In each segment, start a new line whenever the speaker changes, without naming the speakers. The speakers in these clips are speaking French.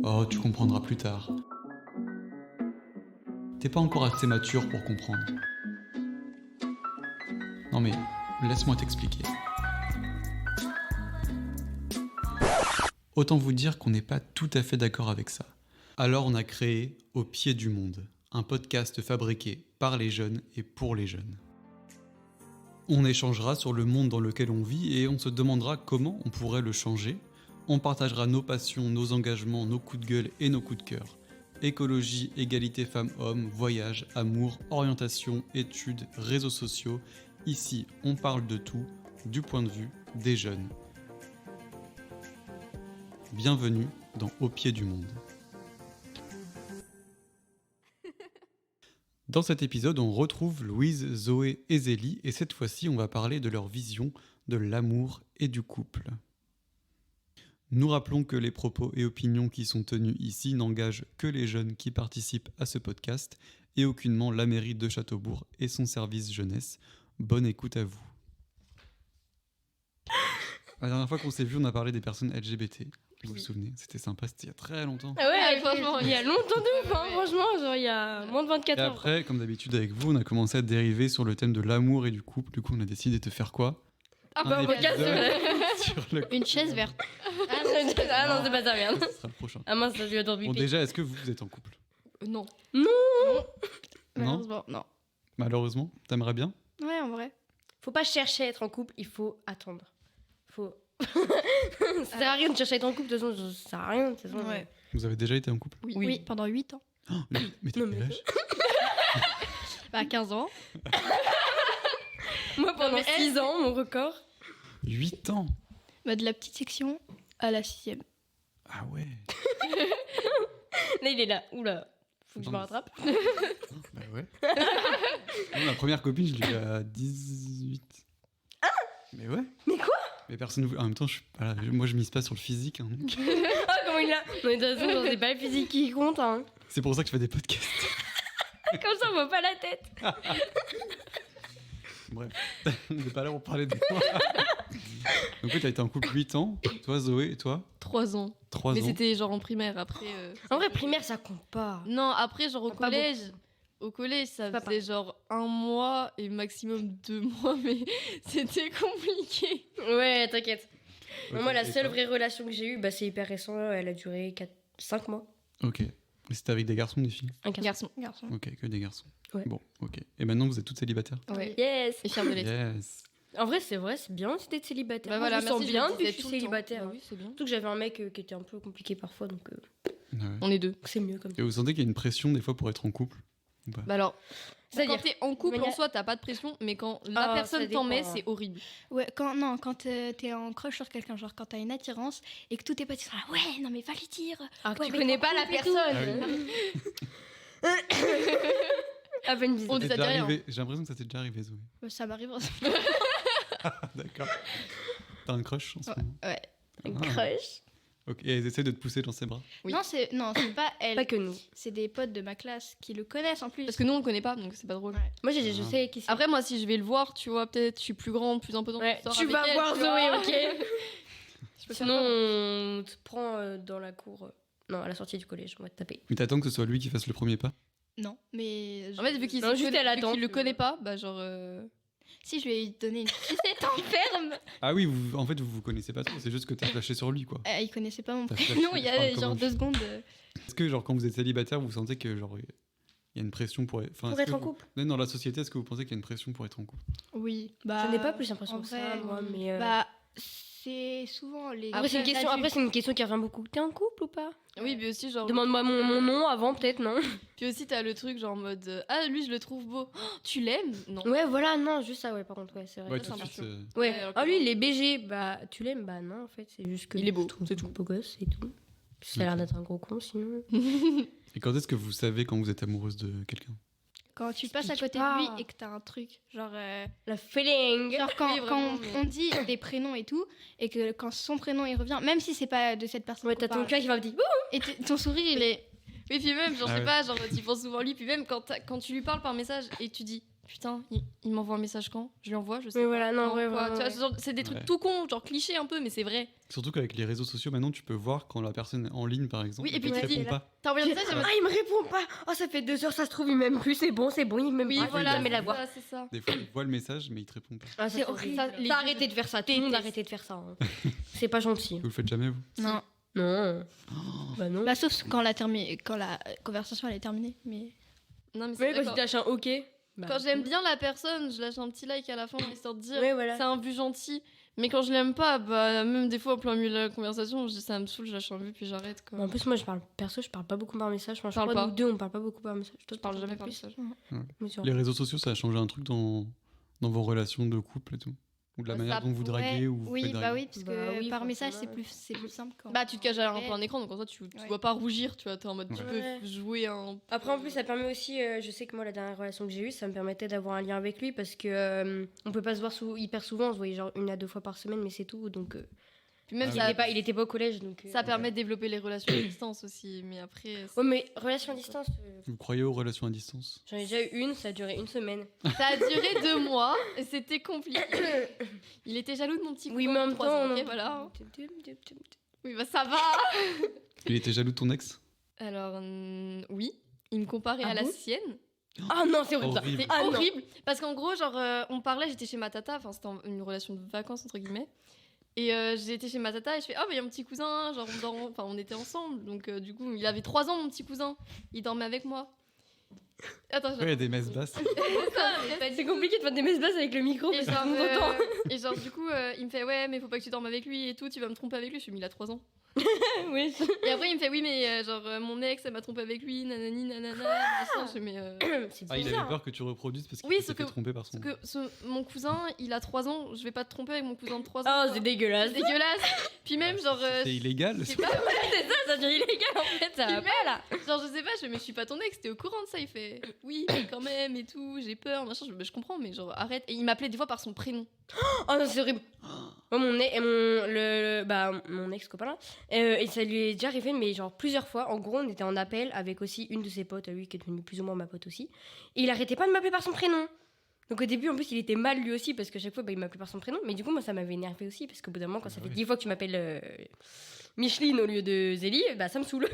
Oh, tu comprendras plus tard. T'es pas encore assez mature pour comprendre. Non mais, laisse-moi t'expliquer. Autant vous dire qu'on n'est pas tout à fait d'accord avec ça. Alors on a créé Au pied du monde, un podcast fabriqué par les jeunes et pour les jeunes. On échangera sur le monde dans lequel on vit et on se demandera comment on pourrait le changer. On partagera nos passions, nos engagements, nos coups de gueule et nos coups de cœur. Écologie, égalité femmes-hommes, voyage, amour, orientation, études, réseaux sociaux. Ici, on parle de tout, du point de vue des jeunes. Bienvenue dans Au pied du monde. Dans cet épisode, on retrouve Louise, Zoé et Zélie, et cette fois-ci, on va parler de leur vision de l'amour et du couple. Nous rappelons que les propos et opinions qui sont tenus ici n'engagent que les jeunes qui participent à ce podcast et aucunement la mairie de Châteaubourg et son service jeunesse. Bonne écoute à vous. La dernière fois qu'on s'est vu, on a parlé des personnes LGBT. Vous vous souvenez, c'était sympa, c'était il y a très longtemps.
Ah ouais, franchement, il y a longtemps de ouf, hein, franchement, genre il y a moins de 24
Et
heures.
après, comme d'habitude avec vous, on a commencé à dériver sur le thème de l'amour et du couple. Du coup, on a décidé de faire quoi ?
Ah bah, on va casser.
Sur le
Une chaise verte.
Ah non, c'est pas ça, merde.
Ce sera le prochain.
Ah mince, je lui adore
Bon,
pipi.
déjà, est-ce que vous êtes en couple ?
Non.
Non.
Malheureusement, non.
Malheureusement, t'aimerais bien ?
Ouais, en vrai.
Faut pas chercher à être en couple, il faut attendre. Faut. Ça sert à rien de chercher à être en couple, de toute façon, ça sert à rien. De toute façon,
Ouais.
Vous avez déjà été en couple ?
Oui, pendant 8 ans.
Oh, mais t'as
Non,
quel
mais-
âge ?
Bah, 15 ans.
Moi, pendant
mais elle-
6 ans, mon record.
8 ans ?
Bah, de la petite section à la 6e.
Ah ouais.
Là, il est là. Oula, faut que je me
Non,
rattrape.
Bah ouais. Moi, ma première copine, je l'ai eu à 18.
Ah !
Mais ouais.
Mais quoi ?
Mais personne. En même temps, voilà, moi, je mise pas sur le physique. Hein, donc.
Ah, comment il a. Non, mais de toute façon, genre, c'est pas le physique qui compte, hein.
C'est pour ça que je fais des podcasts.
Comme ça, on voit pas la tête.
Bref, on n'est pas là pour parler de moi. Donc, t'as été en couple 8 ans. Toi, Zoé, et toi
3 ans.
3
Mais
ans.
c'était genre en primaire. Après.
En vrai, primaire, ça compte pas.
Non, après, genre au
Pas
collège. Au collège, ça
Pas
faisait genre 1 mois et maximum 2 mois, mais c'était compliqué.
Ouais, t'inquiète.
Ok,
Moi, la
et
seule
toi
vraie relation que j'ai eue, bah, c'est hyper récent. Elle a duré 5 mois.
Ok. Mais c'était avec des garçons ou des filles ?
Un garçon.
Garçon.
Ok, que des garçons.
Ouais.
Bon, ok. Et maintenant, vous êtes toutes célibataires ?
Ouais.
Yes.
Et fière de l'être.
Yes.
En vrai, c'est bien aussi d'être célibataire.
Bah
Moi,
voilà,
je me sens
merci,
bien
je le
depuis que
disais
je suis
tout le temps.
célibataire.
Bah oui, c'est bien.
Surtout que j'avais un mec qui était un peu compliqué parfois, donc
Ouais.
On est deux.
c'est mieux comme ça.
Et vous sentez qu'il y a une pression des fois pour être en couple ou pas ?
Bah alors,
C'est-à-dire
quand t'es en couple
manière-
en soi, t'as pas de pression, mais quand la
Ah,
personne
ça
t'en met,
dépend.
c'est horrible.
Ouais, quand t'es en crush sur quelqu'un, genre quand t'as une attirance et que tous tes potes ils sont là, ouais, non mais va lui dire.
Alors que
Ouais,
tu
mais
connais
t'es en
pas la
couple et tout.
personne. À peine visite.
On
Ça
dit
t'est
ça
déjà
dit rien.
arrivé. J'ai l'impression que ça t'est déjà arrivé, Zoé.
Ça m'arrive.
D'accord. T'as un crush en ce moment
Ouais.
Un
Ah.
crush.
Ok. Et elles essaient de te pousser dans ses bras.
Oui.
Non, c'est pas elle.
Pas que nous.
C'est des potes de ma classe qui le connaissent en plus.
Parce que nous, on le connaît pas, donc c'est pas drôle.
Ouais.
Moi, je sais qui c'est.
Après, moi, si je vais le voir, tu vois, peut-être, je suis plus grande, plus imposante.
Ouais,
je sors
tu
avec
vas
elle,
voir
tu vois.
Zoé, ok.
Je peux faire
Sinon,
ça.
on te prend dans la cour. Non, à la sortie du collège, on va te taper.
Mais t'attends que ce soit lui qui fasse le premier pas.
Non, mais.
En fait, vu qu'il
Non, juste elle
vu
attend
qu'il le
que-
connaît pas, bah genre.
Si je lui ai donné une sucette en ferme.
Ah oui, en fait, vous connaissez pas trop. C'est juste que t'as flashé sur lui, quoi.
Il connaissait pas mon
T'as
prénom,
flashé.
il y
Enfin,
a
comment
genre
tu-
2 secondes.
Est-ce que, genre, quand vous êtes célibataire, vous sentez que, genre, il y a une pression pour. Enfin,
Pour
est-ce
être
que
en
vous-
couple.
Même dans la société, est-ce que vous pensez qu'il y a une pression pour être en couple ?
Oui. Bah,
J'en ai pas plus l'impression
en
que ça,
vrai,
moi, mais.
Bah, c'est souvent les.
Après, c'est une question qui revient beaucoup. T'es en couple ou pas
Oui, mais aussi, genre.
Demande-moi mon nom avant, peut-être, non
Puis aussi, t'as le truc, genre en mode. Ah, lui, je le trouve beau. Oh, tu l'aimes Non.
Ouais, voilà, non, juste ça, ouais, par contre, ouais, c'est vrai.
Ouais,
ça,
tout de
ça
suite.
marche.
Ouais.
Ouais, alors
Ah,
que
lui,
non.
il est BG, bah, tu l'aimes Bah, non, en fait, c'est juste que.
Il est beau,
je trouve
c'est tout.
beau gosse et tout. Ça a l'air d'être un gros con, sinon.
Et quand est-ce que vous savez quand vous êtes amoureuse de quelqu'un ?
Quand tu passes à
Explique
côté
pas.
de lui et que t'as un truc, genre.
La feeling
Genre quand,
Oui,
quand
vraiment,
on dit des prénoms et tout, et que quand son prénom il revient, même si c'est pas de cette personne
Ouais,
qu'on
t'as ton
parle,
cœur qui va me dire.
et ton sourire il est.
Oui, puis même, genre,
Ah
je sais
ouais.
pas, genre, tu penses souvent à lui, puis même quand tu lui parles par message et tu dis putain, il m'envoie un message quand? Je lui envoie, je sais
Mais
pas.
voilà, non,
Quand,
ouais,
quoi.
vraiment,
Tu vois,
ouais.
genre, c'est des trucs
Ouais.
tout cons, genre clichés un peu, mais c'est vrai.
Surtout qu'avec les réseaux sociaux, maintenant, tu peux voir quand la personne est en ligne, par exemple.
Oui, et puis
te
tu dis-
répond pas.
T'as envoyé un message,
Ah, il me répond pas. Oh, ça fait 2 heures, ça se trouve, il m'aime plus. C'est bon, il m'aime
oui,
pas.
voilà,
mais la voix.
c'est ça.
Des fois, il voit le message, mais il te répond pas.
Ah,
C'est horrible.
Ça,
Les-
arrêtez de faire ça. Tout le monde arrêtez de faire ça. hein. C'est pas gentil.
Vous le faites jamais, vous?
Non.
Non. Bah non.
Bah, sauf quand quand la conversation elle est terminée. Mais
Non, mais c'est
Ouais,
vrai,
quand tu lâches un OK. Bah,
quand j'aime bien la personne, je lâche un petit like à la fin, histoire de dire
Ouais, voilà.
c'est un vu gentil. Mais quand je l'aime pas, bah même des fois, au plein milieu de la conversation, je dis ça me saoule, je lâche un vu, puis j'arrête quoi.
En plus, moi, je parle pas beaucoup par message. Enfin, je
Parle
crois
pas.
nous deux, on parle pas beaucoup par message. Toi,
Je parle jamais
par
par message.
Mais sur-
Les réseaux sociaux, ça a changé un truc dans vos relations de couple et tout? Ou de la
Bah,
manière
ça
dont vous draguez ou vous
oui,
faites
bah
draguer?
oui, parce
Bah
que
oui,
par message
forcément.
c'est plus simple. Quand
Bah tu te caches derrière un
Ouais.
peu un écran, donc en ça tu
Ouais.
dois pas rougir, tu vois, t'es en mode tu
Ouais.
peux jouer un...
Après, en plus, ça permet aussi. Je sais que moi, la dernière relation que j'ai eue, ça me permettait d'avoir un lien avec lui parce que on peut pas se voir hyper souvent. On se voyait genre 1 à 2 fois par semaine, mais c'est tout. Donc,
Puis même
Ah
ça,
il était pas au collège. Donc,
ça permet de développer les relations à distance aussi, mais après... c'est-
Ouais, mais relation à distance,
Vous croyez aux relations à distance?
j'en ai déjà eu une, ça a duré 1 semaine.
Ça a duré 2 mois, et c'était compliqué. Il était jaloux de mon petit
Oui,
cousin
mais en
de
même
3
temps,
ans,
on
ok,
en-
voilà. Oui, bah ça va.
Il était jaloux de ton ex?
Alors, oui, il me comparait
Ah
à la
bon
sienne.
Ah non, c'est horrible. ça.
Horrible.
C'est
Ah non.
horrible parce qu'en gros genre on parlait, j'étais chez ma tata, enfin c'était une relation de vacances entre guillemets, et j'étais chez ma tata et je fais ah bah il y a mon petit cousin, genre on était ensemble, donc du coup il avait 3 ans mon petit cousin, il dormait avec moi. Attends,
Ouais, il y a des messes basses.
C'est compliqué de faire des messes basses avec le micro
et
parce que
genre,
tout le monde entend.
et genre du coup il me fait ouais mais faut pas que tu dormes avec lui et tout, tu vas me tromper avec lui, je suis mis il a 3 ans.
Oui.
Et après il me fait oui mais mon ex elle m'a trompé avec lui, nanani nanana, machin. Je fais mais
C'est
Ah, il avait
bizarre.
peur que tu reproduises parce qu'il
Oui,
s'était
sauf
fait
que-
tromper par son...
parce que mon cousin il a 3 ans, je vais pas te tromper avec mon cousin de 3 ans.
Oh,
quoi.
c'est dégueulasse.
C'est dégueulasse. Puis même genre
C'est illégal.
je sais pas,
C'est ça, ça devient illégal en fait. Ça va pas là.
genre je sais pas, je fais mais je suis pas ton ex, t'es au courant de ça. Il fait oui mais quand même et tout, j'ai peur machin. Je comprends mais genre arrête. Et il m'appelait des fois par son prénom.
Oh non, c'est horrible. Moi, mon ex-copain là, et ça lui est déjà arrivé, mais genre plusieurs fois. En gros, on était en appel avec aussi une de ses potes à lui, qui est devenue plus ou moins ma pote aussi. Et il arrêtait pas de m'appeler par son prénom. Donc au début, en plus, il était mal lui aussi, parce que chaque fois, il m'appelait par son prénom. Mais du coup, moi, ça m'avait énervé aussi, parce qu'au bout d'un moment, quand ça fait
Ouais.
10 fois que tu m'appelles Micheline au lieu de Zélie, bah ça me saoule.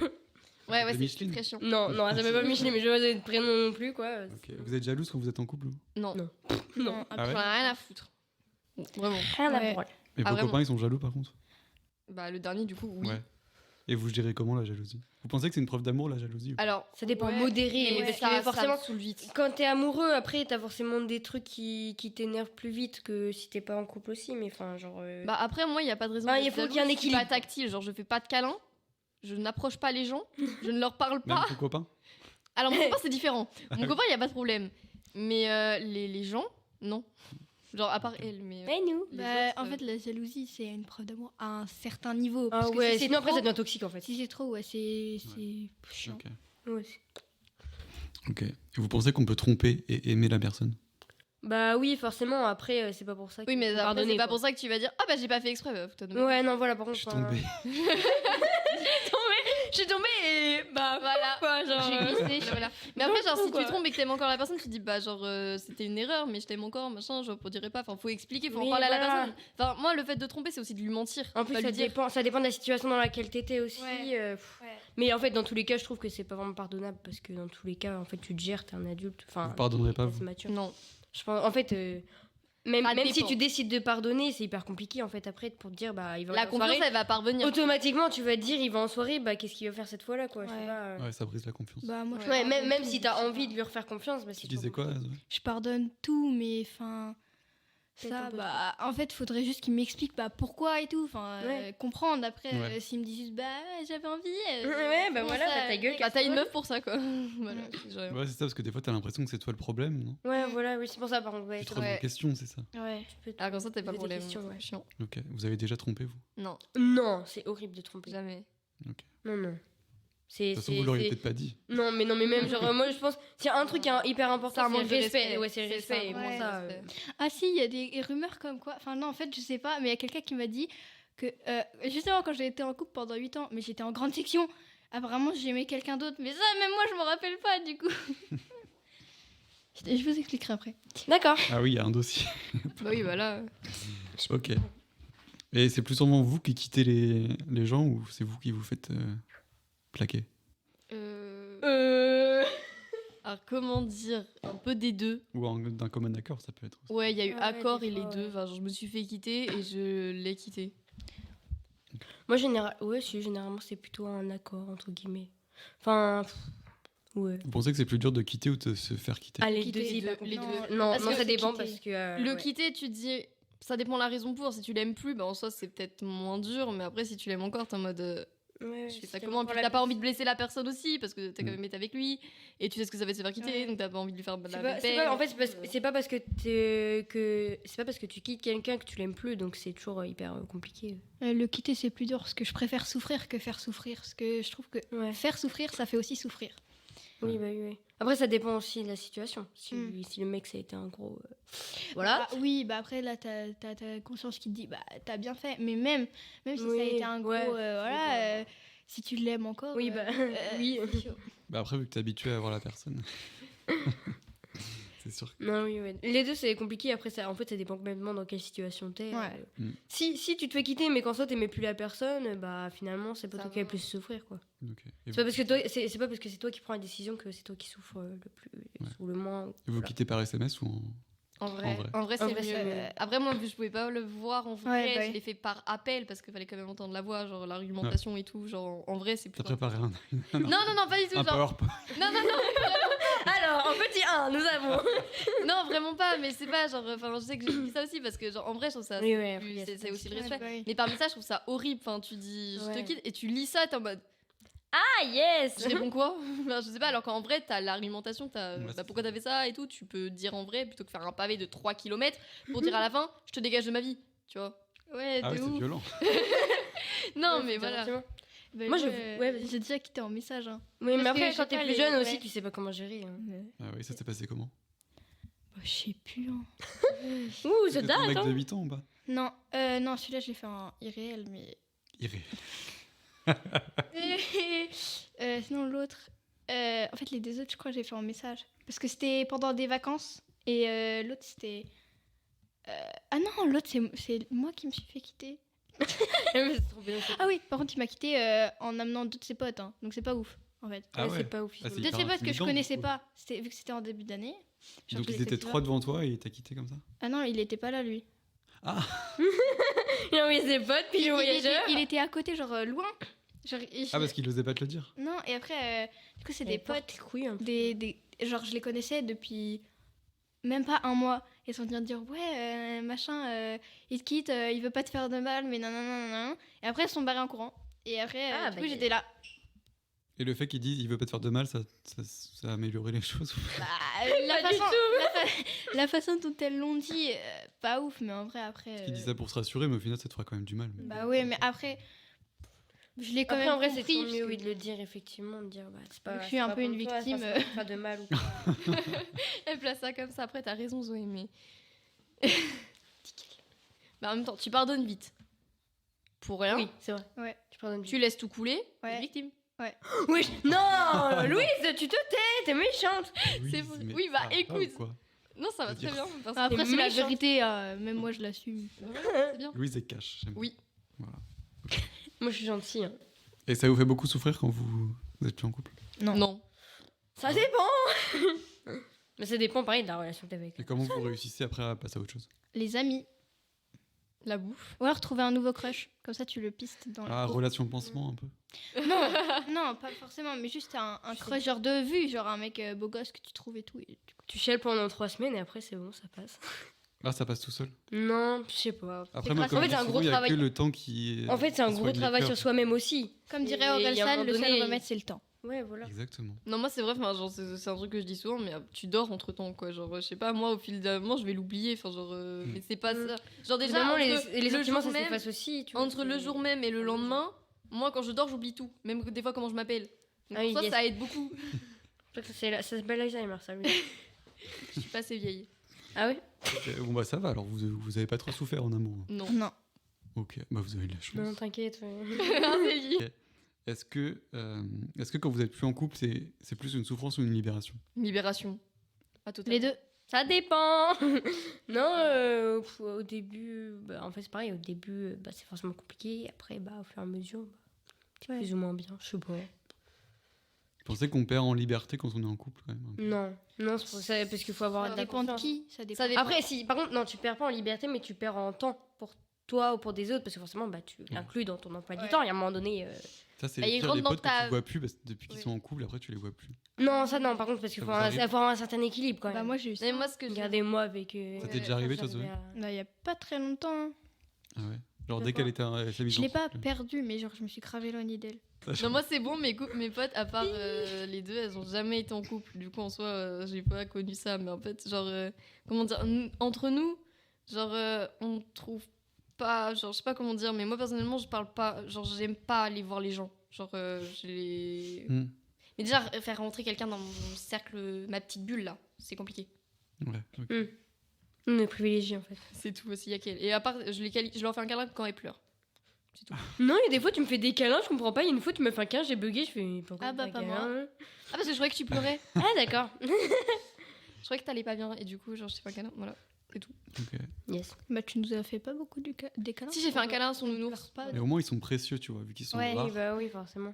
Ouais
De
c'est
Micheline.
très chiant.
non, non, ça m'appelle pas Micheline, mais je vois de prénom non plus, quoi.
Ok. Vous êtes jalouse quand vous êtes en couple? Vous
Non,
Non.
Non,
Ah ouais?
j'en ai rien à foutre. Vraiment.
Rien à
Ouais.
voir.
Et
Ah,
vos
vraiment.
copains, ils sont jaloux par contre?
Bah le dernier du coup oui.
Ouais. Et vous gérez comment la jalousie? Vous pensez que c'est une preuve d'amour la jalousie? Ou pas?
Alors
Ça dépend,
ouais,
modéré,
mais
parce
ça,
que forcément,
ça me saoule vite.
quand t'es amoureux, après, t'as forcément des trucs qui t'énervent plus vite que si t'es pas en couple aussi, mais enfin, genre.
Bah après moi il y a pas de raison.
Ah,
d'être
il faut
jalouse,
qu'il y ait un
je suis
équilibre.
pas tactile, genre je fais pas de câlins, je n'approche pas les gens, je ne leur parle
Même
pas.
ton copain?
Alors mon copain c'est différent. Mon copain il y a pas de problème, mais les gens non. Genre à part elle mais.
Et nous
les
Bah,
autres,
en fait, la jalousie, c'est une preuve d'amour à un certain niveau.
Ah
parce que
ouais,
si c'est
sinon après,
trop-
ça devient toxique en fait.
Si c'est trop, ouais, c'est chiant.
Ok.
Ouais.
Ok. Et vous pensez qu'on peut tromper et aimer la personne?
Bah oui, forcément, après, c'est pas pour ça que
Oui mais
faut
après,
pardonner,
c'est pas
quoi.
pour ça que tu vas dire ah bah j'ai pas fait exprès. Bah, putain, de
Ouais, non, voilà, par
Je
contre.
suis
enfin,
tombé.
Je suis tombée et bah,
Voilà.
quoi, genre.
J'ai glissé, voilà. Mais après, genre, si
quoi.
tu trompes et que t'aimes encore la personne, tu te dis, bah, genre, c'était une erreur, mais je t'aime encore, machin, je redirai pas. Enfin, faut expliquer, faut
Oui,
en parler à la
voilà.
personne. Enfin, moi, le fait de tromper, c'est aussi de lui mentir.
En plus,
Pas
ça
lui dire.
dépend de la situation dans laquelle t'étais aussi.
Ouais.
Pff.
Ouais.
Mais en fait, dans tous les cas, je trouve que c'est pas vraiment pardonnable parce que dans tous les cas, en fait, tu te gères, t'es un adulte. Enfin,
Vous pardonnerez pas,
t'es
vous?
mature.
Non.
Je pense, en fait, même
Ça
si
dépend.
tu décides de pardonner, c'est hyper compliqué en fait après pour te dire bah il va
La
en
confiance,
soirée.
elle va parvenir.
Automatiquement, tu vas te dire il va en soirée, bah qu'est-ce qu'il va faire cette fois-là quoi. Je sais
Ouais.
pas.
Ouais, ça brise la confiance.
Bah, moi, je
Ouais,
pardonne
même
tout,
si
je
t'as
sais
envie
pas.
de lui refaire confiance, bah
Tu
c'est
disais
toujours
quoi,
compliqué.
Zoé?
Je pardonne tout, mais enfin.
Peut-être un
Ça,
peu
bah, en fait, faudrait juste qu'il m'explique bah, pourquoi et tout. Enfin,
Ouais.
comprendre. Après,
Ouais.
s'il me dit juste, bah, ouais, j'avais envie.
Ouais, bah
comment
voilà,
ça,
bah, ta gueule,
Bah, t'as une meuf pour ça, quoi. Voilà. j'ai rien.
Ouais, c'est ça, parce que des fois, t'as l'impression que c'est toi le problème, non?
Ouais, voilà, oui, c'est pour ça par contre. Ouais,
Tu te
toi,
remets en
Ouais.
question, c'est ça?
Ouais.
tu peux te-
Ah, comme ça, t'as pas de
Poser des
problème.
questions, ouais.
Chiant.
Ok. Vous avez déjà trompé, vous?
Non,
Non, c'est horrible de tromper.
jamais.
Ok.
Non, non.
De toute façon, vous l'auriez peut-être pas dit.
Non, mais même genre moi je pense s'il y a un truc qui est hyper
C'est
important,
un
c'est
manque de
le respect.
respect.
Ouais, c'est le
C'est
respect.
ça,
Et bon,
ouais.
ça,
Respect.
Ah, si, il y a des rumeurs comme quoi. Enfin, non, en fait, je sais pas, mais il y a quelqu'un qui m'a dit que. Justement, quand j'ai été en couple pendant 8 ans, mais j'étais en grande section, apparemment, j'aimais quelqu'un d'autre. Mais ça, même moi, je me rappelle pas, du coup. Je vous expliquerai après.
D'accord.
Ah oui, il y a un dossier.
Bah oui, voilà.
Ok. Et c'est plus souvent vous qui quittez les gens ou c'est vous qui vous faites plaquer?
Alors, comment dire? Un peu des deux.
Ou d'un commun accord, ça peut être aussi.
Ouais, il y a eu
Ouais,
accord
des
et les
fois,
deux.
ouais.
Enfin, genre, je me suis fait quitter et je l'ai quitté.
Moi, généralement, c'est plutôt un accord, entre guillemets. Enfin, ouais.
Vous pensez que c'est plus dur de quitter ou de se faire quitter?
Ah, les
Quitter,
deux, c'est
les
hyper
deux, les
compliqué.
deux.
Non,
Parce
non,
que
ça
c'est
dépend
quitter.
parce que...
Le
ouais.
quitter, tu te dis, ça dépend la raison pour. Si tu l'aimes plus, bah en soi, c'est peut-être moins dur. Mais après, si tu l'aimes encore, t'es en mode.
Ouais,
Je fais
si
ça
t'aimes
comment?
encore
Puis
la
t'as pas envie de blesser la personne aussi parce que t'as quand
Mm.
même été avec lui et tu sais ce que ça va te faire quitter,
Ouais.
donc t'as pas envie de lui faire de
C'est
la
pas,
même
c'est
peine.
pas- en fait, c'est pas parce que c'est pas parce que tu quittes quelqu'un que tu l'aimes plus, donc c'est toujours hyper compliqué.
Le quitter, c'est plus dur parce que je préfère souffrir que faire souffrir. Parce que je trouve que
Ouais.
faire souffrir, ça fait aussi souffrir.
Oui, bah oui. Après, ça dépend aussi de la situation. Si,
Mm.
si le mec, ça a été un gros. Voilà.
Bah, oui, bah après, là, t'as ta conscience qui te dit, bah, t'as bien fait. Mais même si ça a
Oui,
été un gros.
ouais,
Voilà,
dépend.
si tu l'aimes encore.
Oui, bah oui.
c'est chaud.
Bah après, vu que t'es habitué à voir la personne. C'est sûr.
Non, oui, ouais. Les deux, c'est compliqué. Après, ça, en fait, ça dépend complètement dans quelle situation t'es.
Ouais.
Mm.
Si tu te fais quitter, mais qu'en soi, t'aimais plus la personne, bah finalement, c'est pas
Ça
toi qui vas
va.
plus souffrir, quoi.
Ok. Et
C'est pas parce que toi, c'est pas parce que c'est toi qui prends la décision que c'est toi qui souffres le plus ou le moins.
vous
Voilà.
quittez par SMS ou en...
En vrai,
vrai.
en vrai,
En
c'est
vrai,
mieux.
c'est mieux.
Après, moi, vu que je pouvais pas le voir en vrai,
bah
je
oui.
l'ai fait par appel parce qu'il fallait quand même entendre la voix, genre l'argumentation et tout. Genre, en vrai, c'est plus.
T'as préparé un
Non, pas du tout. Genre...
PowerPoint?
Non,
Alors, en petit 1, nous avons.
non, vraiment pas. Mais c'est pas genre. Enfin, je sais que j'ai dit ça aussi parce que, genre, en vrai, je trouve ça.
Oui, ouais,
plus-
après,
c'est c'est aussi le
Ouais,
respect.
bah oui.
Mais par message, je trouve ça horrible. Enfin, tu dis, je
Ouais.
te quitte et tu lis ça, t'es en mode.
Ah yes.
Je réponds quoi? Enfin, je sais pas, alors qu'en vrai, t'as l'argumentation, t'as
Ouais,
bah,
c'est
pourquoi
ça.
t'as fait ça et tout. Tu peux dire en vrai plutôt que faire un pavé de 3 km pour dire à la fin, je te dégage de ma vie, tu vois.
Ouais,
Ah
de
oui, c'est
ouf.
violent.
Non,
Ouais,
mais
faut
voilà.
dire gentiment.
Bah,
Moi, je-
ouais,
ouais, vas-y.
j'ai déjà quitté en message. Hein.
Oui, mais
Parce
après,
que
quand
j'ai
t'es
pas
plus
les-
jeune aussi,
ouais.
tu sais pas comment gérer. Hein.
Ah oui, ça s'est passé comment?
Bah, je sais plus. Hein.
Ouh, ça
C'était
date,
un mec
hein.
de 8 ans ou pas?
Non, non, celui-là, je l'ai fait en irréel, mais.
Iré.
Sinon, l'autre. En fait, les deux autres, je crois que j'ai fait en message. Parce que c'était pendant des vacances. Et l'autre, c'était. Ah non, l'autre, c'est moi qui me suis fait quitter.
C'est trop bien.
Ah oui, par contre, il m'a quitté en amenant d'autres de ses potes. Hein. Donc, c'est pas ouf, en fait.
Ah ouais.
C'est pas ouf.
Ah, c'est
D'autres de
hyper
ses potes que je
intimidant,
connaissais
du coup.
pas. Vu que c'était en début d'année. Genre,
Donc
je les
ils étaient
connaissais
trois
pas.
devant toi et il t'a quitté comme ça?
Ah non, il était pas là, lui.
Il a envoyé ses potes, puis il est voyageur.
il était à côté, genre loin. Genre,
Ah, parce qu'il osait pas te le dire.
Non, et après, du coup, c'est des potes.
couilles. Hein.
Genre, je les connaissais depuis même pas un mois. Ils sont venus dire, ouais, machin, il te quitte, il veut pas te faire de mal, mais non, non, non, non. Et après, ils sont barrés en courant. Et après,
Ah,
du
bah,
coup, j'étais là.
Et le fait qu'il dise il veut pas te faire de mal, ça a amélioré les choses?
Bah,
Pas du
la façon dont elles l'ont dit, pas ouf, mais en vrai, après.
Il dit ça pour se rassurer, mais au final ça te fera quand même du mal.
Bah oui, mais après, je l'ai quand
Après,
même
en vrai, c'est
compris.
toujours mieux
parce
oui,
que-
de le dire, effectivement, de dire, bah, c'est pas.
Je suis
c'est
un
pas
peu
pour
une
toi,
victime.
Ça fait pas de mal ou quoi.
Elle place ça comme ça. Après, t'as raison, Zoé, mais. Bah, en même temps, tu pardonnes vite. Pour rien.
Oui, c'est vrai.
Ouais.
Tu pardonnes.
Tu laisses tout couler.
Ouais.
T'es victime.
Oui, non, Louise, tu te tais, t'es méchante.
C'est vrai. Oui, bah, écoute.
Louise
Non, ça va
Je veux
très
dire-
bien. Parce
Après,
que
c'est la
méchante.
vérité, même moi, je l'assume.
c'est bien.
est cash. j'aime.
Oui.
Voilà.
Moi, je suis gentille. Hein.
Et ça vous fait beaucoup souffrir quand vous êtes plus en couple?
Non.
Ça dépend. Mais ça dépend, pareil, de la relation que t'as avec.
Et comment vous réussissez après à passer à autre chose?
Les amis.
La bouffe.
Ou alors trouver un nouveau crush. Comme ça, tu le pistes dans
Ah,
le.
relation pansement un peu?
Non, pas forcément, mais juste un crush genre de vue, genre un mec beau gosse que tu trouves et tout. Et du coup,
Tu chiales pendant 3 semaines et après, c'est bon, ça passe.
Ah, ça passe tout seul?
Non, je sais pas.
Après, moi,
grâce-
comme
en fait,
je
c'est
dis
un
souvent,
gros
il y a
travail.
que le temps qui.
En fait, c'est un gros
soigne les
travail
cœurs.
sur soi-même aussi.
Comme dirait
Et
Aurel
il y a un
San,
moment
le seul
donné-
remède, c'est le temps.
Ouais, voilà.
Exactement.
Non, moi, c'est vrai, enfin, genre, c'est un truc que je dis souvent, mais tu dors entre temps, quoi. Genre, je sais pas, moi, au fil d'un moment, je vais l'oublier. Enfin, genre, mais c'est pas ça. Genre, déjà,
Évidemment,
entre
les
le
sentiments,
jour
ça
même,
s'efface aussi. Tu vois,
entre le
c'est-
jour même et le lendemain, moi, quand je dors, j'oublie tout. Même des fois, comment je m'appelle. Donc,
Ah oui,
ça,
yes.
ça aide beaucoup.
Je crois que ça s'appelle Alzheimer, ça. Oui.
Je suis pas assez vieille.
Ah ouais?
Ok, bon, bah ça va, alors vous avez pas trop souffert en amour.
Non.
Non.
Ok, bah vous avez de la chance.
Non, t'inquiète. ouais.
Zélie.
Est-ce que quand vous êtes plus en couple, c'est plus une souffrance ou une libération?
Libération. Ah, totalement.
Les deux.
Ça dépend. Non, au début, en fait c'est pareil. Au début, c'est forcément compliqué. Après, au fur et à mesure, c'est
Ouais.
plus ou moins bien. Je sais pas.
Vous pensez qu'on perd en liberté quand on est en couple quand même?
Non, c'est pour ça parce qu'il faut avoir
Ça
de la
dépend de
confiance.
qui. Ça dépend.
Ça dépend.
Après, si, par contre, non, tu perds pas en liberté, mais tu perds en temps pour toi ou pour des autres, parce que forcément, tu l'inclus dans ton emploi du
Ouais.
temps. Et à un moment donné,
Ça, c'est
Ah, il y a
les
une
pires,
grande
les potes que
mentale.
tu vois plus parce que depuis qu'ils
Oui.
sont en couple, après tu les vois plus.
non, ça non. Par contre, parce qu'il
Ça
faut
vous arrive
avoir un certain équilibre quand
Bah,
même.
moi, j'ai eu ça.
Mais moi, ce que
Regardez-moi avec.
Ça t'est déjà arrivé, toi, Zoé?
Bah, il y a pas très longtemps. hein.
Ah ouais. Genre dès
D'accord.
qu'elle était avec la mise
Je
en
l'ai pas
couple.
perdu, mais genre, je me suis grave éloignée d'elle.
Ça, je-
Non, moi c'est bon, mes potes, à part les deux, elles ont jamais été en couple. Du coup, en soi, j'ai pas connu ça. Mais en fait, genre, comment dire, entre nous, genre, on trouve pas, genre, je sais pas comment dire, mais moi personnellement, je parle pas, genre, j'aime pas aller voir les gens. Genre,
Hmm.
Mais déjà, faire rentrer quelqu'un dans mon cercle, ma petite bulle là, c'est compliqué.
Ouais, ok.
On est privilégiés en fait.
C'est tout aussi, y a qu'elle. Et à part, je leur fais un câlin quand elles pleurent. C'est tout.
Non, il y a des fois, tu me fais des câlins, je comprends pas. Il y a une fois, tu me fais un câlin, j'ai bugué, je fais. Pourquoi
Ah, bah,
tu me
pas
fais un
moi.
câlin
Ah, parce que je croyais que tu pleurais.
Ah, d'accord.
Je croyais que t'allais pas bien. Et du coup, genre, je t'ai fait un câlin. Voilà.
Ok.
Yes.
Bah, tu nous as fait pas beaucoup des câlins.
Si, j'ai fait un câlin à son nounours.
Pas.
Mais au moins ils sont précieux, tu vois, vu qu'ils sont
Ouais,
rares.
Oui, bah oui, forcément.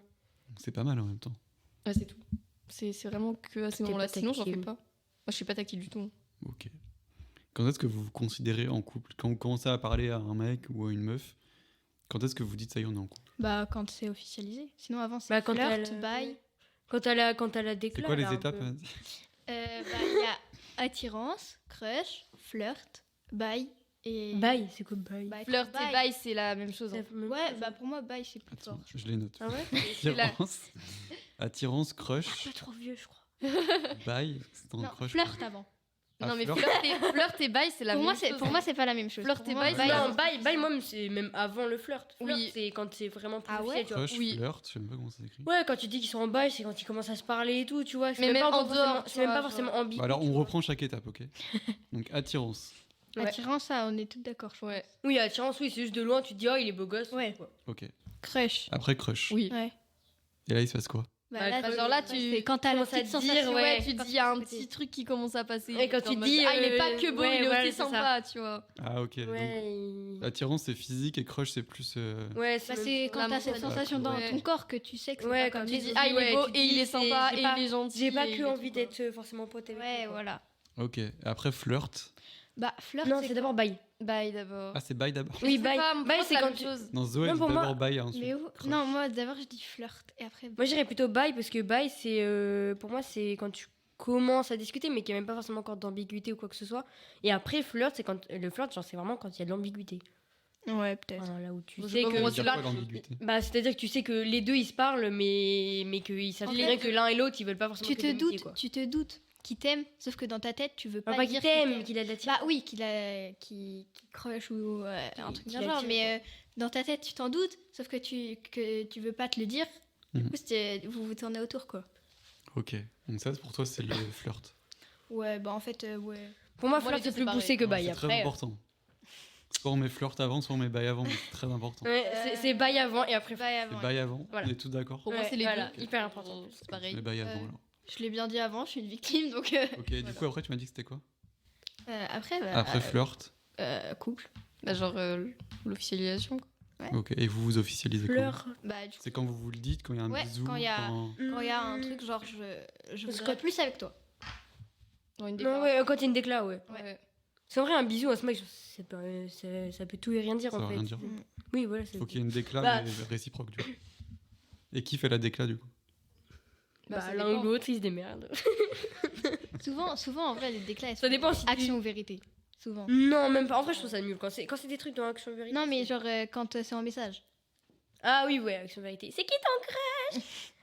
Donc c'est pas mal en même temps.
Ouais, c'est tout. C'est vraiment que à ces
T'es
moments-là.
pas
Sinon, j'en fais
tactile.
pas. Moi, je suis pas tactile du tout.
Ok. Quand est-ce que vous vous considérez en couple? Quand vous commencez à parler à un mec ou à une meuf, quand est-ce que vous dites ça y est, on est en couple?
Bah, quand c'est officialisé. Sinon, avant, c'est
Bah, quand
flirt,
elle-
bail.
Quand t'as la déclare.
C'est quoi les
là, un
étapes?
peu.
Vas-y.
Bah, il y a attirance, crush, flirt, bail et.
Bail, c'est quoi bail
Bail.
Flirt et bail, c'est la même chose.
Ça
hein.
fait même
Ouais,
chose.
bah pour moi, bail c'est plus
Attends,
fort.
je les note.
Ah ouais
C'est la-
Attirance, attirance, crush,
Pas trop vieux, je crois.
bail, c'est ton
Non,
crush.
flirt avant.
Ah,
Non, mais
flirt.
flirt et bail, c'est la
Pour
même
moi, c'est
chose.
pour moi c'est pas la même chose.
Flirt
Pour
et
moi,
bail, c'est
Non,
la-
bail, moi, c'est même avant le flirt. Flirt,
Oui.
c'est quand c'est vraiment plus
Ah ouais
officiel, tu vois.
Crush,
Oui.
flirt, je sais même pas comment ça s'écrit.
Ouais, quand tu dis qu'ils sont en bail, c'est quand ils commencent à se parler et tout, tu vois. C'est
Mais même
pas
en
encore
dehors,
forcément-
tu
c'est même
vois,
pas
genre.
forcément ambigu.
Bah alors
tu
on
vois.
reprend chaque étape, ok? Donc attirance.
Ouais.
attirance, ça, on est toutes d'accord. je pense.
Ouais.
Oui, attirance, oui, c'est juste de loin, tu te dis, oh, il est beau gosse.
Ouais.
quoi.
Ok.
Crush.
Après crush.
Oui.
Ouais.
Et là il se passe quoi?
Bah,
là,
crush,
genre là,
c'est
tu
quand t'as la
commences à
petite
te dire,
sensation.
ouais,
Tu te dis, il y a un petit truc qui commence à passer.
Et quand
Genre
tu
en mode,
dis,
ah, il est pas que beau,
ouais,
il est
voilà,
aussi
c'est ça.
sympa, tu vois.
Ah ok. Donc
Ouais.
attirance c'est physique et crush c'est plus.
Ouais,
Bah, c'est
même-
quand
la
t'as cette
mentalité.
sensation dans
Ouais.
ton corps que tu sais que c'est
Ouais,
pas
quand
comme
tu
les
dis,
autres.
Ah, il est
ouais,
beau
tu
et il
dis,
est sympa
j'ai
et
pas-
il est gentil.
J'ai pas
et
que
il est
envie
tout, quoi.
d'être forcément pote avec
Ouais,
lui, quoi.
voilà.
Ok. Après flirt.
Bah, flirt,
Non,
c'est
c'est d'abord bail.
Bye d'abord.
Ah c'est bail d'abord.
Oui,
Je sais
bail.
pas, pour
Bail,
moi,
c'est
la
quand
même
tu-
chose.
Non Zoé
Non,
dit
pour moi-
d'abord bail et ensuite.
Mais où
crush.
Non, moi d'abord je dis flirt et après.
Moi, j'irais plutôt bail parce que bail, c'est pour moi, c'est quand tu commences à discuter, mais qu'il n'y a même pas forcément encore d'ambiguïté ou quoi que ce soit. Et après, flirt, c'est quand le flirt, genre, c'est vraiment quand il y a de l'ambiguïté.
Ouais, peut-être.
Enfin, là où tu
Je
sais
sais pas,
que
moi,
Ça veut
c'est
dire
là-
quoi l'ambiguïté?
bah, c'est-à-dire que tu sais que les deux ils se parlent, mais qu'ils savent
En
très
fait,
bien que l'un et l'autre ils veulent pas forcément.
Tu
qu'il y ait
te
d'amitié,
doutes,
quoi.
tu te doutes qu'il t'aime, sauf que dans ta tête tu veux pas,
Enfin, pas
dire
qu'il t'aime,
t'aime.
mais qu'il a de l'attirance.
Bah oui, qu'il crush ou un truc
qu'il
dans le genre,
attire,
mais dans ta tête tu t'en doutes, sauf que tu veux pas te le dire. Du
Mhm.
coup, vous vous tournez autour quoi.
Ok. Donc ça pour toi c'est le flirt.
Ouais, bah en fait, ouais.
Pour moi,
Moi,
flirt
les deux,
c'est plus
c'est pareil.
poussé que
Ouais,
bail.
c'est très
Après,
important. Soit on met flirt avant, soit on met bail avant. mais C'est très important.
ouais, c'est bail avant et après.
Bail
C'est
avant.
bail avant.
Voilà.
On est tous d'accord.
Pour moi,
Ouais,
c'est les
voilà,
deux.
hyper important.
C'est pareil.
Mais bail avant
Euh,
alors.
Je l'ai bien dit avant, je suis une victime donc.
Ok. Du coup après tu m'as dit que c'était quoi?
Après, bah,
Après flirt.
couple.
Bah, genre l'officialisation. quoi.
Ok. Et vous vous officialisez comment?
Fleur.
Bah, du coup,
C'est quand vous vous le dites, quand il y a un
Ouais,
bisou.
quand il y a-
quand-
quand il y a un truc genre je voudrais plus avec toi.
Dans une
Non,
déclaration.
ouais, quand il y a une déclat, ouais.
Ouais.
C'est vrai, un bisou à ce mec, ça peut tout et rien dire
Ça
en
veut
fait.
rien dire.
Oui, voilà. c'est-
Faut qu'il y ait une décla
Bah-
mais réciproque du coup. Et qui fait la décla du coup?
Bah,
ça
l'un
dépend.
ou l'autre, ils se démerdent.
Souvent en vrai les déclats
Ça dépend si tu-
action ou vérité. Souvent.
Non, même pas. En vrai, je trouve ça nul. Quand c'est des trucs dans Action Vérité.
Non mais
c'est-
genre quand c'est en message.
Ah oui, ouais, Action Vérité. C'est qui ton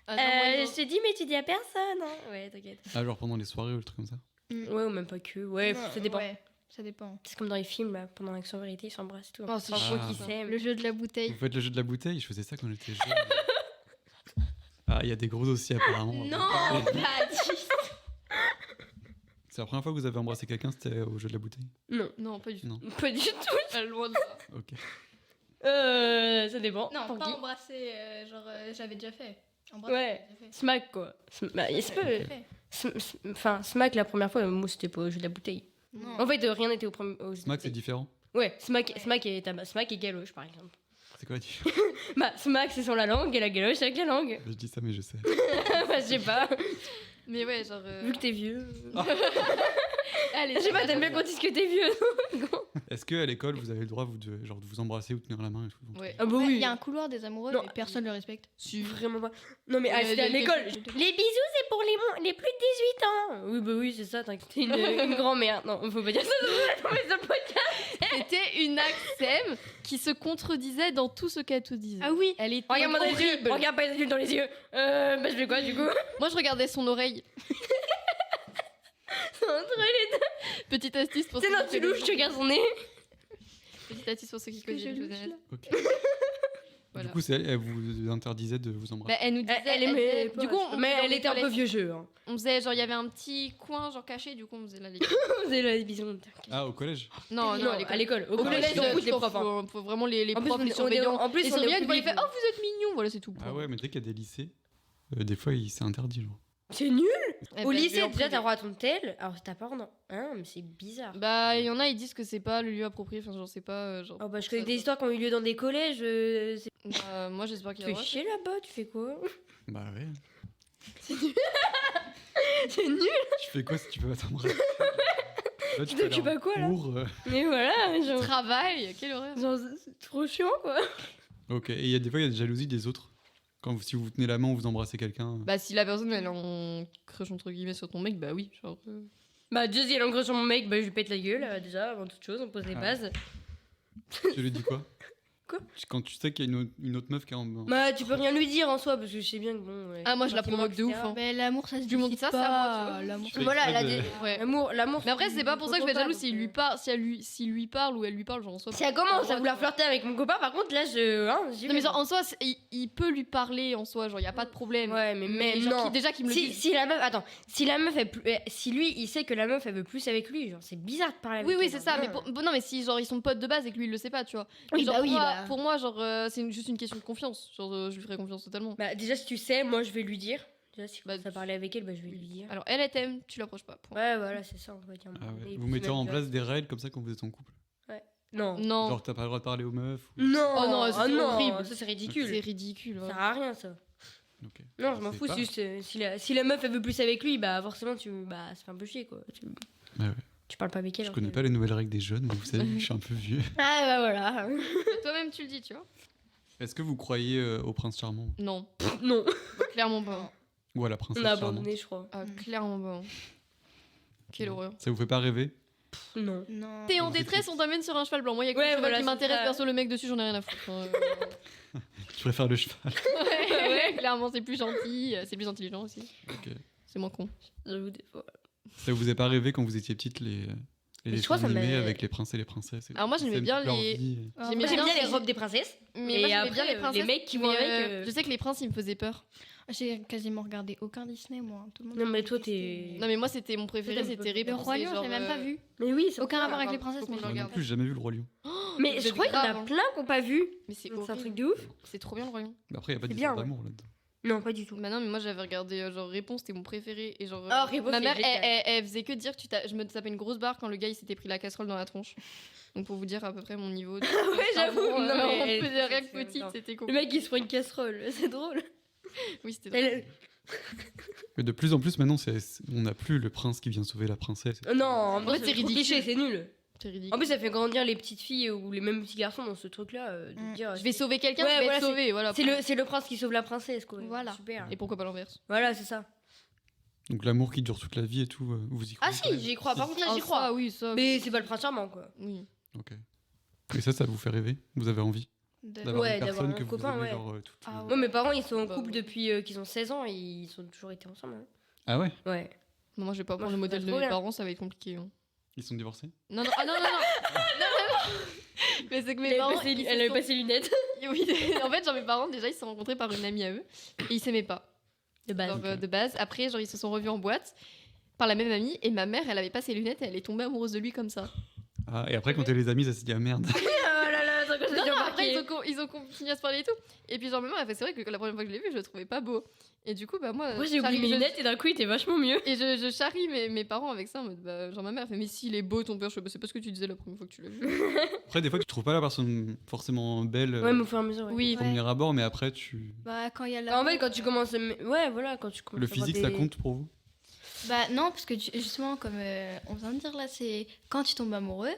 Ah, non, moi, non.
Je te dis, mais tu dis à personne. Hein. Ouais, t'inquiète.
Ah genre pendant les soirées ou le truc comme ça?
Ouais, ou même pas que. Ouais,
Non,
ça dépend.
Ouais, ça dépend.
C'est comme dans les films, là, pendant Action Vérité, ils s'embrassent et tout.
Oh, c'est
Franchement,
chiant,
qui
ça.
s'aiment.
Le jeu de la bouteille.
Vous faites le jeu de la bouteille? Je faisais ça quand j'étais jeune. Ah il y a des gros dossiers apparemment. on va
Non,
pas parler.
pas dit.
C'est la première fois que vous avez embrassé quelqu'un, c'était au jeu de la bouteille?
Non,
Non, pas du tout.
Non.
pas du tout.
Loin de là.
Ok.
Ça dépend.
Non,
Pour
pas
qui.
embrasser, genre j'avais déjà fait. Embrasser,
Ouais.
j'avais déjà fait.
Smack, quoi. Bah, il se peut.
J'avais fait.
Enfin, Smack, la première fois, moi, c'était pas au jeu de la bouteille.
Non.
En fait, rien n'était au premier. Au jeu de
Smack, c'est
bouteille.
différent.
Ouais, Smack et galoche, par exemple.
C'est quoi la différence?
Bah, Smack, c'est sur la langue et la galoche, c'est avec la langue.
Je dis ça, mais je sais.
Bah, je sais pas.
Mais ouais, genre.
Vu que t'es vieux.
Allez,
Je sais pas, t'aimes bien qu'on dise que t'es vieux.
Est-ce qu'à l'école, vous avez le droit de vous embrasser ou tenir la main et tout?
Ouais.
Ah bah
Ouais,
oui.
il y a un couloir des amoureux,
Non.
mais personne le respecte.
Vraiment pas. Non, mais
Il y a-
c'était à
il y a
l'école.
quelques-
Les bisous, c'est pour les plus de 18 ans. Oui, bah oui, c'est ça, t'inquiète. T'es une grand-mère. Non, faut pas dire ça. Ça peut être-
C'était une Axem qui se contredisait dans tout ce qu'elle te disait.
Ah oui.
Elle était
Regarde-moi dans les yeux.
horrible.
Regarde pas les adultes dans les yeux. Bah, je fais quoi du coup?
Moi, je regardais son oreille.
Entre les deux.
Petite astuce pour
C'est
ceux
non,
qui
tu louches,
connaissent.
tu regardes son nez.
Petite astuce pour ceux qui
que je
connaissent.
louche, là
Ok.
Voilà.
Du coup, elle vous interdisait de vous embrasser.
Bah, elle nous disait.
Elle
elle
aimait.
disait- du coup, on
mais
faisait
elle était un peu
toilettes.
vieux jeu. Hein.
On faisait genre, il y avait un petit coin genre caché, du coup, on faisait la légion.
C'est la bisous.
Ah, au collège?
Non,
Non, à l'école. Au collège, on pousse les profs. Hein.
Faut vraiment les
En plus,
profs,
on
les
est-
surveillants.
en plus,
Les
on est au
surveillants, ils
public,
fait oh, vous êtes mignons. Voilà, c'est tout.
Ah ouais, mais dès qu'il y a des lycées, des fois, c'est interdit, genre.
C'est nul.
Eh
Au
ben, je
lycée,
vais en
déjà,
privé.
t'as droit à ton tel. Alors, t'as pas non. Hein, mais c'est bizarre.
Bah, il y en a, ils disent que c'est pas le lieu approprié. Enfin, genre, c'est pas. Genre,
Oh, bah, je connais des histoires qui ont eu lieu dans des collèges.
Moi, j'espère qu'il y
Tu
a
fais chier là-bas, tu fais quoi?
Bah ouais.
C'est nul.
Tu fais quoi si tu peux pas t'embrasser? Là,
Tu t'occupes à quoi, là Mais voilà, genre.
Travail, quelle horreur.
Genre, c'est trop chiant, quoi.
Ok, et des fois, il y a des jalousies des autres. Si vous tenez la main ou vous embrassez quelqu'un.
Bah, si la personne elle est en crush entre guillemets sur ton mec, bah oui. Genre,
Bah, déjà, si elle est en gros sur mon mec, bah, je lui pète la gueule, déjà, avant toute chose, on pose les
Ah.
bases.
Tu lui dis quoi?
Quoi?
Quand tu sais qu'il y a une autre meuf qui est en.
Bah, tu peux rien lui dire en soi, parce que je sais bien que bon. ouais,
Ah, moi, je la
sentiments,
provoque de ouf,
etc.
hein.
Mais l'amour, ça se
Tu montres
décide
ça, c'est à moi, tu
pas.
vois.
L'amour.
Je fais
Voilà, elle a
exprès
des.
de-
Ouais.
L'amour.
Mais après, c'est pas pour ça que je vais être jaloux s'il lui
parle.
parle, s'il lui parle ou elle lui parle, genre en soi.
Si elle commence à vouloir flirter avec mon copain, par contre, là, j'y
Non, mais
vais.
genre en soi, il peut lui parler en soi, genre y a pas de problème.
Ouais, mais même
genre,
non.
déjà qu'il me le dise.
Si la meuf, attends, si la meuf, si lui, il sait que la meuf, elle veut plus avec lui, genre, c'est bizarre de parler avec
Oui, oui,
elle,
c'est
hein.
ça. Mais bon, non, mais si genre ils sont potes de base et que lui il le sait pas, tu vois.
Oui,
Genre,
bah oui,
pour moi,
bah.
pour moi, genre c'est juste une question de confiance. Genre je lui ferai confiance totalement.
Bah, déjà, si tu sais, moi, je vais lui dire. Déjà, si
Bah,
ça parler avec elle, bah, je vais lui dire.
Alors elle t'aime, tu l'approches pas. Point.
Ouais, voilà, c'est ça, on va dire.
Ah ouais.
Et
Vous
puis
mettez
même,
en
tu
place des règles comme ça quand vous êtes en couple.
Non.
Non,
Genre, t'as pas le droit de parler aux meufs.
Non,
Oh non, c'est
non,
horrible.
ça c'est ridicule.
c'est ridicule.
Ça
ouais.
sert à rien, ça.
Ok.
Non, je m'en
sais
fous,
pas.
c'est juste, si la meuf, elle veut plus avec lui, bah, forcément, bah, ça fait un peu chier, quoi.
Ouais, ouais.
Tu parles pas avec elle.
Je
alors
connais
que-
pas les nouvelles règles des jeunes, mais vous savez, je suis un peu vieux.
Ah, bah, voilà.
Toi-même tu le dis, tu vois.
Est-ce que vous croyez au prince charmant?
Non,
Non,
clairement pas.
Ou à la princesse
on a
charmante?
abandonné, je crois.
Ah, clairement pas. Quelle horreur.
Ça vous fait pas rêver?
Non.
Non.
T'es en
Vous
détresse,
êtes-
on t'amène sur un cheval blanc. Moi, il y a que
Ouais,
le cheval
voilà,
qui
c'est
m'intéresse.
ça.
Perso, le mec dessus, j'en ai rien à foutre.
Je préfère le cheval.
Ouais, clairement, c'est plus gentil. C'est plus intelligent aussi.
Ok.
C'est moins con.
J'avoue, des fois.
Ça vous est pas rêvé quand vous étiez petite les
Mais je
dessins
crois que ça
animés
m'a-
avec les princes et les princesses?
Alors moi, j'aimais
Ils
bien
aiment leur
les-
vie.
J'aimais
Moi, j'aime bien les
les-
robes des princesses.
Mais
Et
moi, j'aimais
après,
bien les princesses.
les mecs qui
mais,
vont avec,
Je sais que les princes, ils me faisaient peur.
J'ai quasiment regardé aucun Disney, moi. Tout le monde
Non, mais
me
toi,
détestait.
Non, mais moi, c'était mon préféré,
Toi, t'aimes
c'était
pas.
Le
Rapunzel.
Roi Lion,
genre,
j'ai même pas vu.
Mais oui, c'est
Aucun
pour
rapport
ça,
avec les
enfin,
princesses,
faut
mais
qu'on
je
Moi non
regarde.
plus, j'ai jamais vu le roi lion.
Mais
Vous
je
êtes
crois qu'il y en a
grave, hein.
plein qui n'ont pas vu.
Mais c'est
C'est un
horrible.
truc de ouf.
C'est trop bien le royaume.
Mais après, il y a pas
C'est
d'histoire
bien, ouais.
d'amour là-dedans.
Non, pas du tout.
Bah non, mais moi j'avais regardé genre Réponse, c'était mon préféré. Et genre.
Ah, Réponse,
ma
c'est
mère,
génial.
elle faisait que dire je me tapais une grosse barre quand le gars il s'était pris la casserole dans la tronche. Donc pour vous dire à peu près mon niveau. De...
Ouais, j'avoue.
Cerveau,
Non, mais
on
elle-
faisait rien que
c'est-
petite,
non.
c'était
Le
cool.
mec, il se prend une casserole. C'est drôle.
Oui, c'était drôle.
Elle-
Mais de plus en plus maintenant, on n'a plus le prince qui vient sauver la princesse.
Non, en
fait,
fait,
c'est
c'est trop
ridicule.
cliché, c'est nul.
C'est ridicule.
En plus, ça fait grandir les petites filles ou les mêmes petits garçons dans ce truc-là. De
Mm.
dire,
Je vais sauver quelqu'un,
Ouais,
je vais
voilà,
être sauvé. Voilà.
c'est le prince qui sauve la princesse, quoi.
Voilà.
Super.
Et pourquoi pas l'inverse?
Voilà, c'est ça.
Donc l'amour qui dure toute la vie et tout, vous y croyez?
Ah
quand
si,
même
j'y crois. Par contre, là,
Ah,
j'y
ça,
crois.
oui, ça.
Mais c'est pas le prince charmant, quoi.
Oui.
Ok. Et ça vous fait rêver? Vous avez envie
De-
d'avoir
Ouais,
une
d'avoir
personne
un
que vous
copain,
aimez
ouais.
genre
Ah
Moi, mes parents, ils sont en
Bah,
couple
ouais.
depuis qu'ils ont 16 ans et ils ont toujours été ensemble. hein.
Ah ouais?
Ouais.
Non, moi je vais pas
Moi,
prendre
je
le modèle
trouve
de
ça
mes
trop
parents, ça va être compliqué. hein.
Ils sont divorcés?
Non, non, ah non, non, non. Non, non, non. Mais c'est que mes
Elle
parents.
avait passé,
ils se
elle avait
sont-
passé les lunettes.
Oui, en fait, genre mes parents déjà ils se sont rencontrés par une amie à eux et ils s'aimaient pas.
De base.
Genre, de base. Après, genre ils se sont revus en boîte par la même amie et ma mère elle avait pas ses lunettes et elle est tombée amoureuse de lui comme ça.
Ah, et après, quand elle les a mises, elle s'est dit ah merde.
Oh là là, attends, que je
Non,
dis
non,
pas.
après après, ils ont continué à se parler et tout. Et puis, genre, même, c'est vrai que la première fois que je l'ai vu, je le trouvais pas beau. Et du coup, bah, moi
Moi, j'ai oublié mes lunettes et d'un coup, il était vachement mieux.
Et je charrie mes parents avec ça en mode, bah, genre ma mère fait mais s'il est beau ton père, je fais bah, c'est pas ce que tu disais la première fois que tu l'as vu.
Après, des fois, tu trouves pas la personne forcément belle
Ouais, mais au fur et à mesure. Ouais.
Oui.
au premier abord, mais après, tu.
Bah, quand il y a
En fait, quand tu commences. Ouais, voilà, quand tu commences.
Le
à avoir
physique, ça compte pour vous?
Bah, non, parce que justement, comme on vient de dire là, c'est quand tu tombes amoureux,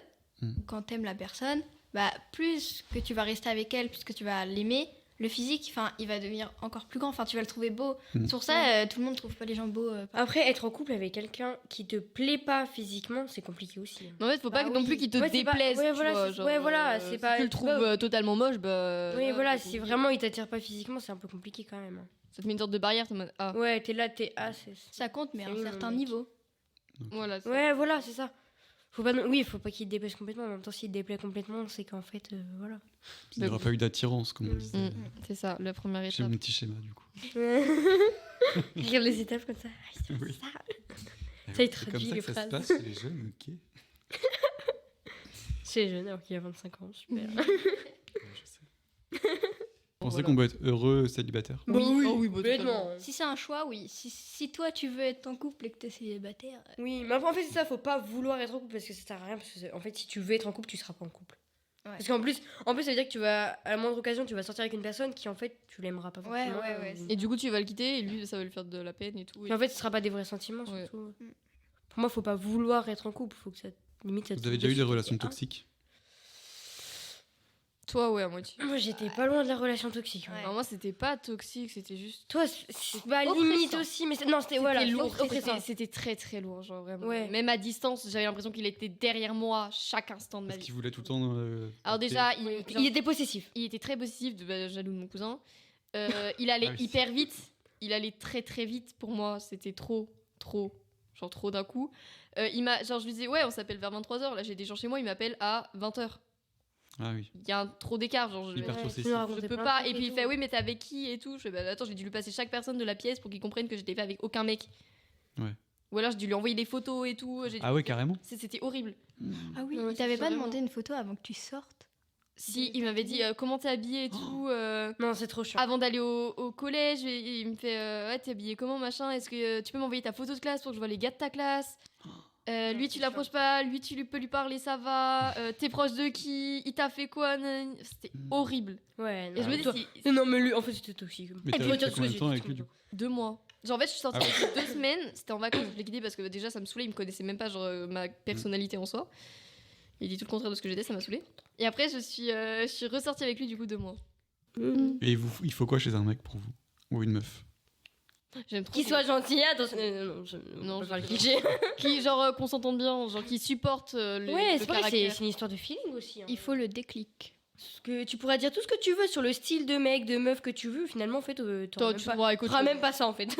quand t'aimes la personne, bah, plus que tu vas rester avec elle, plus que tu vas l'aimer, le physique, enfin, il va devenir encore plus grand. Enfin, tu vas le trouver beau. C'est pour ça, tout le monde trouve pas les gens beaux.
Après, être en couple avec quelqu'un qui te plaît pas physiquement, c'est compliqué aussi.
Mais en fait, faut pas
Bah
non
oui.
plus qu'il te
Ouais, c'est pas-
déplaise.
ouais,
tu
voilà,
vois,
c'est-
genre,
ouais, voilà, c'est
si
pas-
tu le
c'est
trouves
pas-
totalement moche, bah.
Oui, voilà,
c'est
si
compliqué.
vraiment il t'attire pas physiquement, c'est un peu compliqué quand même.
Ça te met une sorte de barrière, t'es en mode ah.
Ouais, t'es là, t'es. Ah, c'est.
Ça compte, mais à
Oui,
un
mon
certain
mec.
niveau.
Voilà. c'est-
Ouais, voilà, c'est ça. Faut pas, oui, faut pas qu'il te déplaise complètement. En même temps, s'il te déplaît complètement, c'est qu'en fait, voilà.
Il n'y aura pas eu d'attirance, comme on disait.
C'est ça, la première
J'ai
étape.
mon petit schéma, du coup.
Regarde les étapes comme ça. Ah, c'est
Oui.
ça.
Eh
Ça, il
oui, c'est
traduit
comme ça
les
que ça se
phrases.
passe chez les jeunes, ok.
C'est jeune alors qu'il a 25 ans, super.
Ouais, je sais. Vous pensez qu'on peut être heureux célibataire?
Oui,
Oh oui, bah,
complètement.
Si c'est un choix, oui. Si toi tu veux être en couple et que t'es célibataire,
Oui, mais après, en fait, c'est ça, faut pas vouloir être en couple parce que ça sert à rien. Parce que, en fait, si tu veux être en couple, tu seras pas en couple.
Ouais.
Parce qu'en plus, ça veut dire que tu vas, à la moindre occasion, tu vas sortir avec une personne qui, en fait, tu l'aimeras pas
Ouais,
forcément.
ouais,
Et du coup, tu vas le quitter et lui, ça va lui faire de la peine et tout.
Puis en fait, ce sera pas des vrais sentiments,
Ouais.
surtout. Pour moi, faut pas vouloir être en couple. Faut que ça, limite, ça te
Vous avez déjà eu des
décide.
relations
Ah.
toxiques?
Toi, ouais, à moitié.
Moi, j'étais pas loin de la relation toxique. ouais.
Ouais.
Alors, moi, c'était pas toxique, c'était juste.
Toi, bah,
oppressant.
limite aussi, mais non, c'était voilà,
C'était lourd,
oppressant.
c'était très très lourd, genre vraiment.
Ouais.
Même à distance, j'avais l'impression qu'il était derrière moi chaque instant de ma
Parce
vie.
qu'il voulait tout le temps.
Alors déjà,
Il était possessif.
il était très possessif, jaloux de mon cousin. Il allait
Ah oui.
hyper vite, il allait très très vite pour moi, c'était trop, genre trop d'un coup. Genre je lui disais ouais on s'appelle vers 23h, là j'ai des gens chez moi, ils m'appellent à 20h.
Ah oui.
Il y a un trop d'écart, genre je,
Hyper
Ouais,
possessif.
tu nous
je
racontais
peux
plein de
pas.
trucs
Et puis il
tout.
fait oui mais t'es avec qui et tout. Je fais bah attends j'ai dû lui passer chaque personne de la pièce pour qu'il comprenne que j'étais pas avec aucun mec.
Ouais.
Ou alors j'ai dû lui envoyer des photos et tout.
Ah ouais, carrément.
C'était horrible.
Ah oui,
Ouais,
il t'avait
c'est
pas
vraiment-
demandé une photo avant que tu sortes?
Si il m'avait dit comment t'es habillée et tout.
Non, c'est trop chiant.
Avant d'aller au collège, il me fait ouais, t'es habillée comment machin? Est-ce que tu peux m'envoyer ta photo de classe pour que je vois les gars de ta classe? Lui, tu
c'est
l'approches pas, lui, peux lui parler, ça va. T'es proche de qui? Il t'a fait quoi? Nanani. C'était horrible.
Ouais, non.
Et je me dis,
toi- Non, mais lui, en fait, c'était toxique.
Mais
Et
t'as
puis,
fait
dire ce
combien
que
de temps
j'ai
avec
dit,
lui, du coup?
2 mois. Genre en fait, je suis sortie
Ah ouais.
avec lui 2 semaines. C'était en vacances, je l'ai quitté parce que déjà ça me saoulait, il me connaissait même pas genre ma personnalité en soi. Il dit tout le contraire de ce que j'étais, ça m'a saoulé. Et après, je suis ressortie avec lui du coup 2 mois.
Et il faut quoi chez un mec pour vous? Ou une meuf?
J'aime trop.
Qu'il soit gentil, attention.
Non,
je
je-
vais le cliché.
Qui genre qu'on s'entende bien, genre qui supporte
Ouais,
le
c'est vrai,
caractère.
c'est une histoire de feeling aussi. hein.
Il faut le déclic.
Parce que tu pourras dire tout ce que tu veux sur le style de mec, de meuf que tu veux, finalement, en fait,
Toi,
t'auras
tu
même,
pourras écouter.
même pas ça, en fait.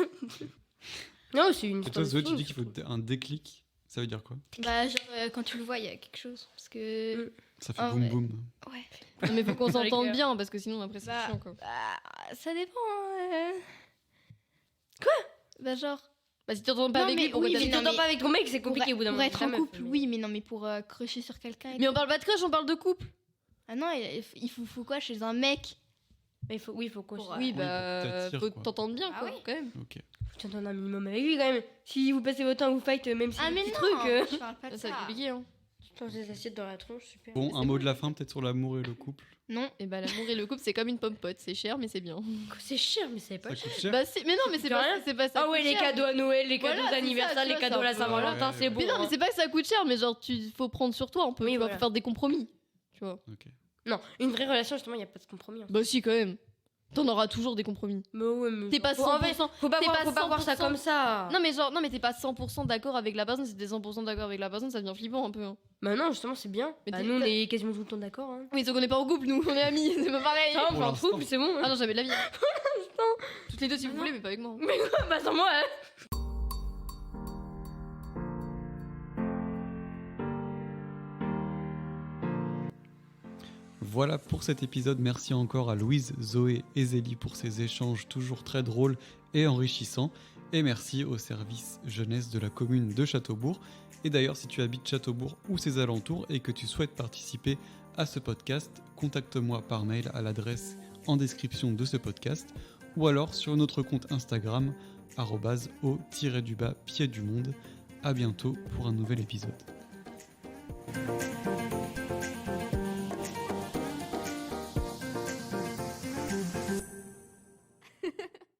Non, c'est une
Et toi,
histoire de
Zoé, tu
feeling,
dis qu'il faut un déclic. Ça veut dire quoi?
Bah, genre, quand tu le vois, il y a quelque chose. Parce que.
Ça fait
Ah
boum
ouais.
boum.
Ouais.
Non, mais faut qu'on
Dans les
s'entende
cœurs.
bien parce que sinon après c'est
Bah,
chiant quoi.
Bah, ça dépend. Quoi? Bah, genre.
Bah si tu t'entends pas
Non,
avec
mais
lui, pourquoi
oui,
t'as
Si
mais
fait-
non,
t'entends pas avec ton mec, c'est compliqué au bout d'un
Pour
moment.
être
ta
en
meuf,
couple,
mais-
oui, mais non, mais pour crocher sur quelqu'un. et
Mais
tout.
on parle pas de crush, on parle de couple.
Ah non, il faut quoi chez un mec?
Mais il faut qu'on
Pour,
se-
Oui,
pour que
bah
t'attires,
faut
quoi.
t'entendre bien
Ah
quoi,
oui.
quand même.
Ok.
Faut que tu entends un minimum avec lui, quand même. Si vous passez votre temps à vous fight, même si
Ah,
c'est
mais
des
non,
petits trucs.
je parle pas de
Ça va
ça.
être compliqué hein.
Tu changes des assiettes dans la tronche, super.
Bon, un mot de la fin peut-être sur l'amour et le couple.
Non.
Et bah l'amour et le couple c'est comme une pomme pote, c'est cher mais c'est bien.
C'est cher, mais c'est pas
Ça
cher.
coûte cher.
Bah mais non mais c'est
C'est
pas
rien.
c'est pas ça.
Ah ouais,
coûte
les
cher.
cadeaux à Noël, les cadeaux
Voilà, c'est ça,
d'anniversaire,
tu
les
vois,
cadeaux à la
c'est un peu-
Saint-Valentin,
ouais,
c'est
ouais.
bon.
Mais non mais
hein.
c'est pas que ça coûte cher mais genre faut prendre sur toi un peu,
Oui,
tu vois,
voilà.
faut faire des compromis. Tu vois.
Ok.
Non, une vraie relation, justement, il n'y a pas de compromis. hein.
Bah si quand même. T'en auras toujours des compromis.
Mais ouais, mais
T'es pas
faut, en fait,
100%.
faut pas
t'es
voir,
pas
faut pas voir ça
100%.
comme ça.
Non mais t'es pas 100% d'accord avec la personne, si t'es 100% d'accord avec la personne, ça devient flippant un peu. Hein.
Bah non, justement, c'est bien.
Mais
Bah,
t'es-
nous, on est quasiment tout le temps d'accord. Hein.
Oui, sauf qu'on est pas en couple nous, on est amis, c'est pas pareil.
Ah, on
Pour
fait un
l'instant.
couple, c'est bon.
Ah
Hein.
non, jamais de la vie. Toutes les deux si vous voulez, mais pas avec moi.
Bah sans moi, hein.
Voilà pour cet épisode. Merci encore à Louise, Zoé et Zélie pour ces échanges toujours très drôles et enrichissants. Et merci au service jeunesse de la commune de Châteaubourg. Et d'ailleurs, si tu habites Châteaubourg ou ses alentours et que tu souhaites participer à ce podcast, contacte-moi par mail à l'adresse en description de ce podcast ou alors sur notre compte Instagram @au-pied du monde. À bientôt pour un nouvel épisode.